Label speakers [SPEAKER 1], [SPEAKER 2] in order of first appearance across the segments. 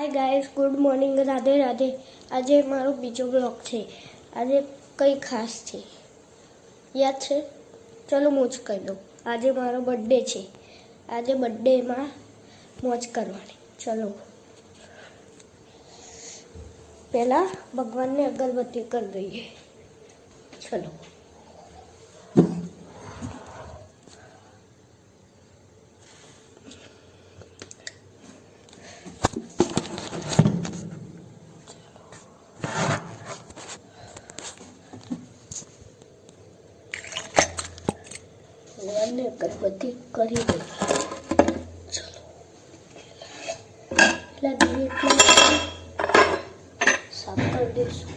[SPEAKER 1] Hi guys, good morning, Radhe Radhe. आज मारो बीजो ब्लॉग है। आज कई खास है, याद है? चलो मौज कर दो। आज मारो बर्थडे है। आज बर्थडे में मौज करवानी। चलो पहला भगवान ने अगरबत्ती कर दीजिए। चलो भगवान ने अगरबत्ती करी दी। चलो पहला दिए साफ कर दीशू।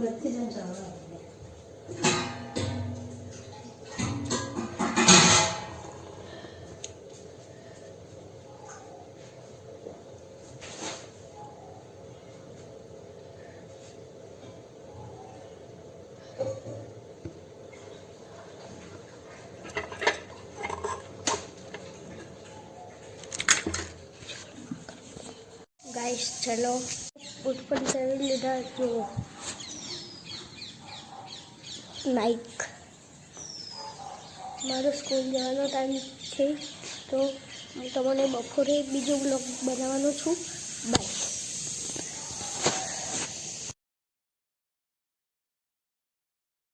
[SPEAKER 1] बत्ती से जाना गाइस। चलो उत्पन्न कर लीधा जो नाइक मारो स्कूल जाવાનો टाइम है, तो હું તમને બપોરે બીજો બ્લોગ બનાવવાનો છું।